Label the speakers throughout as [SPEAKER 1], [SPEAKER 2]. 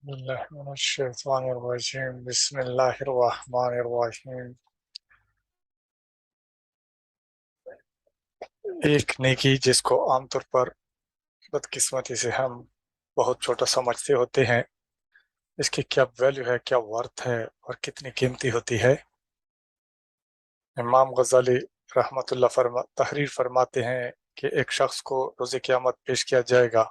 [SPEAKER 1] بالله من الشیطان الرجیم بسم اللہ الرحمن الرحیم۔ ایک نیکی جس کو عام طور پر بدقسمتی سے ہم بہت چھوٹا سمجھتے ہوتے ہیں، اس کی کیا ویلیو ہے، کیا ورتھ ہے اور کتنی قیمتی ہوتی ہے۔ امام غزالی رحمۃ اللہ تحریر فرماتے ہیں کہ ایک شخص کو روز قیامت پیش کیا جائے گا،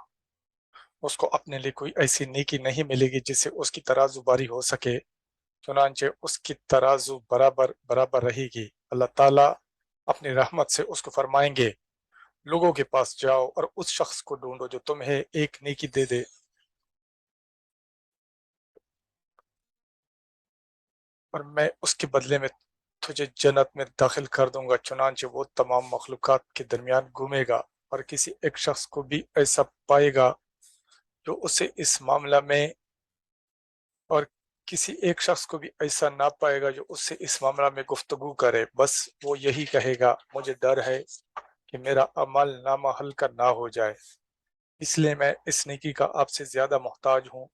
[SPEAKER 1] اس کو اپنے لیے کوئی ایسی نیکی نہیں ملے گی جس سے اس کی ترازو باری ہو سکے، چنانچہ اس کی ترازو برابر برابر رہے گی۔ اللہ تعالیٰ اپنی رحمت سے اس کو فرمائیں گے لوگوں کے پاس جاؤ اور اس شخص کو ڈھونڈو جو تمہیں ایک نیکی دے دے اور میں اس کے بدلے میں تجھے جنت میں داخل کر دوں گا۔ چنانچہ وہ تمام مخلوقات کے درمیان گھومے گا اور کسی ایک شخص کو بھی ایسا پائے گا جو اسے اس معاملہ میں، اور کسی ایک شخص کو بھی ایسا نہ پائے گا جو اس سے اس معاملہ میں گفتگو کرے، بس وہ یہی کہے گا مجھے ڈر ہے کہ میرا عمل نامہ ہلکا نہ ہو جائے، اس لیے میں اس نیکی کا آپ سے زیادہ محتاج ہوں۔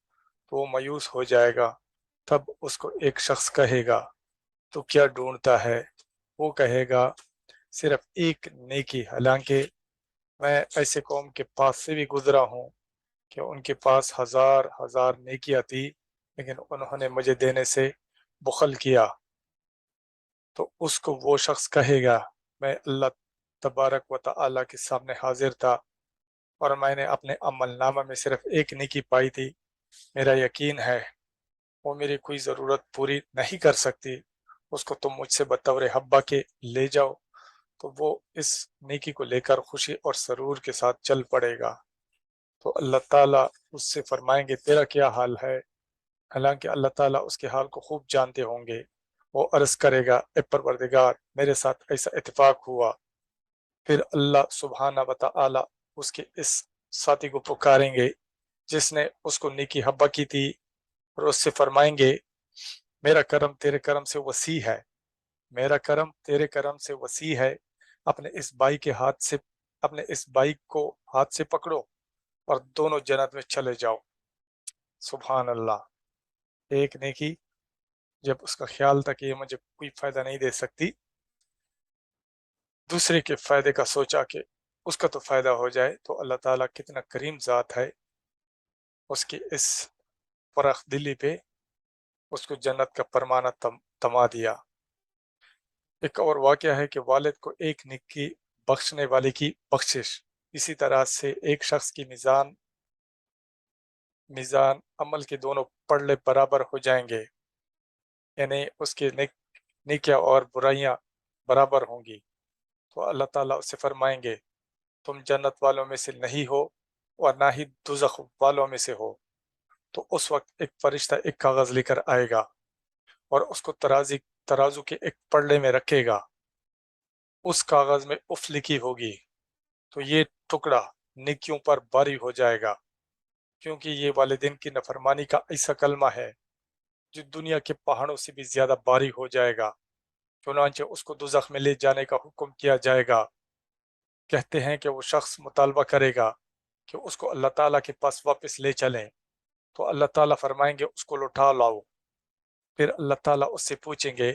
[SPEAKER 1] تو وہ مایوس ہو جائے گا۔ تب اس کو ایک شخص کہے گا تو کیا ڈھونڈتا ہے؟ وہ کہے گا صرف ایک نیکی، حالانکہ میں ایسے قوم کے پاس سے بھی گزرا ہوں کہ ان کے پاس ہزار ہزار نیکیاں تھی، لیکن انہوں نے مجھے دینے سے بخل کیا۔ تو اس کو وہ شخص کہے گا میں اللہ تبارک و تعالی کے سامنے حاضر تھا اور میں نے اپنے عمل نامہ میں صرف ایک نیکی پائی تھی، میرا یقین ہے وہ میری کوئی ضرورت پوری نہیں کر سکتی، اس کو تم مجھ سے بطور حبہ کے لے جاؤ۔ تو وہ اس نیکی کو لے کر خوشی اور سرور کے ساتھ چل پڑے گا۔ تو اللہ تعالیٰ اس سے فرمائیں گے تیرا کیا حال ہے؟ حالانکہ اللہ تعالیٰ اس کے حال کو خوب جانتے ہوں گے۔ وہ عرض کرے گا اے پروردگار میرے ساتھ ایسا اتفاق ہوا۔ پھر اللہ سبحانہ و تعالی اس کے اس ساتھی کو پکاریں گے جس نے اس کو نیکی حبہ کی تھی، اور اس سے فرمائیں گے میرا کرم تیرے کرم سے وسیع ہے، میرا کرم تیرے کرم سے وسیع ہے، اپنے اس بھائی کے ہاتھ سے، اپنے اس بھائی کو ہاتھ سے پکڑو اور دونوں جنت میں چلے جاؤ۔ سبحان اللہ۔ ایک نیکی جب اس کا خیال تھا کہ یہ مجھے کوئی فائدہ نہیں دے سکتی، دوسرے کے فائدے کا سوچا کہ اس کا تو فائدہ ہو جائے، تو اللہ تعالیٰ کتنا کریم ذات ہے، اس کی اس فرخ دلی پہ اس کو جنت کا پرمانہ تما دیا۔ ایک اور واقعہ ہے کہ والد کو ایک نیکی بخشنے والے کی بخشش، اسی طرح سے ایک شخص کی میزان عمل کے دونوں پڑلے برابر ہو جائیں گے، یعنی اس کے نیکیاں اور برائیاں برابر ہوں گی۔ تو اللہ تعالیٰ اس سے فرمائیں گے تم جنت والوں میں سے نہیں ہو اور نہ ہی دوزخ والوں میں سے ہو۔ تو اس وقت ایک فرشتہ ایک کاغذ لے کر آئے گا اور اس کو ترازو کے ایک پڑلے میں رکھے گا، اس کاغذ میں اف لکھی ہوگی، تو یہ ٹکڑا نیکیوں پر باری ہو جائے گا، کیونکہ یہ والدین کی نافرمانی کا ایسا کلمہ ہے جو دنیا کے پہاڑوں سے بھی زیادہ باری ہو جائے گا۔ چنانچہ اس کو دوزخ میں لے جانے کا حکم کیا جائے گا۔ کہتے ہیں کہ وہ شخص مطالبہ کرے گا کہ اس کو اللہ تعالیٰ کے پاس واپس لے چلیں، تو اللہ تعالیٰ فرمائیں گے اس کو لوٹا لاؤ۔ پھر اللہ تعالیٰ اس سے پوچھیں گے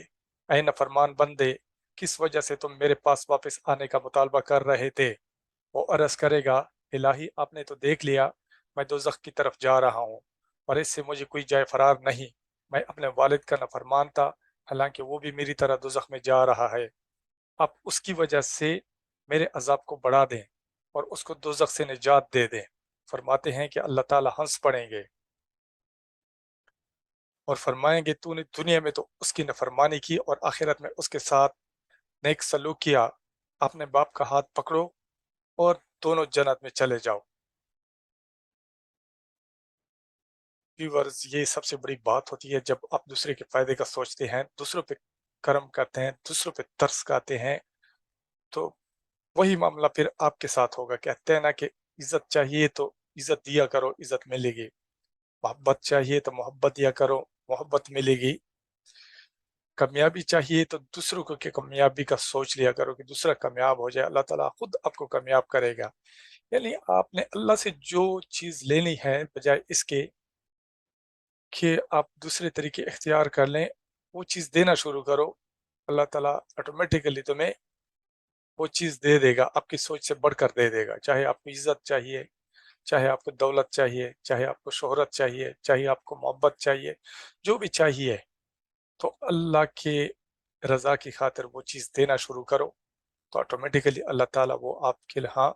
[SPEAKER 1] اے نافرمان بندے، کس وجہ سے تم میرے پاس واپس آنے کا مطالبہ کر رہے تھے؟ وہ عرض کرے گا الہی آپ نے تو دیکھ لیا میں دوزخ کی طرف جا رہا ہوں اور اس سے مجھے کوئی جائے فرار نہیں، میں اپنے والد کا نافرمان تھا، حالانکہ وہ بھی میری طرح دوزخ میں جا رہا ہے، آپ اس کی وجہ سے میرے عذاب کو بڑھا دیں اور اس کو دوزخ سے نجات دے دیں۔ فرماتے ہیں کہ اللہ تعالیٰ ہنس پڑیں گے اور فرمائیں گے تو نے دنیا میں تو اس کی نافرمانی کی اور آخرت میں اس کے ساتھ نیک سلوک کیا، اپنے باپ کا ہاتھ پکڑو اور دونوں جنت میں چلے جاؤ۔ ویورز، یہ سب سے بڑی بات ہوتی ہے جب آپ دوسرے کے فائدے کا سوچتے ہیں، دوسروں پہ کرم کرتے ہیں، دوسروں پہ ترس کھاتے ہیں، تو وہی معاملہ پھر آپ کے ساتھ ہوگا۔ کہتے ہیں نا کہ عزت چاہیے تو عزت دیا کرو، عزت ملے گی، محبت چاہیے تو محبت دیا کرو، محبت ملے گی، کامیابی چاہیے تو دوسروں کو کہ کامیابی کا سوچ لیا کرو کہ دوسرا کامیاب ہو جائے، اللہ تعالیٰ خود آپ کو کامیاب کرے گا۔ یعنی آپ نے اللہ سے جو چیز لینی ہے بجائے اس کے کہ آپ دوسرے طریقے اختیار کر لیں، وہ چیز دینا شروع کرو، اللہ تعالیٰ آٹومیٹیکلی تمہیں وہ چیز دے دے گا، آپ کی سوچ سے بڑھ کر دے دے گا. چاہے آپ کو عزت چاہیے، چاہے آپ کو دولت چاہیے، چاہے آپ کو شہرت چاہیے، چاہے آپ کو محبت چاہیے، جو بھی چاہیے، تو اللہ کے رضا کی خاطر وہ چیز دینا شروع کرو، تو آٹومیٹیکلی اللہ تعالیٰ وہ آپ کے ہاں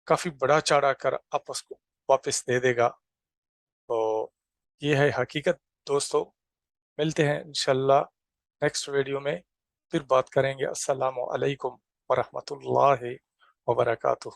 [SPEAKER 1] کافی بڑا چاڑا کر آپ کو واپس دے دے گا. تو یہ ہے حقیقت دوستو. ملتے ہیں انشاءاللہ نیکسٹ ویڈیو میں، پھر بات کریں گے. السلام علیکم ورحمۃ اللہ وبرکاتہ.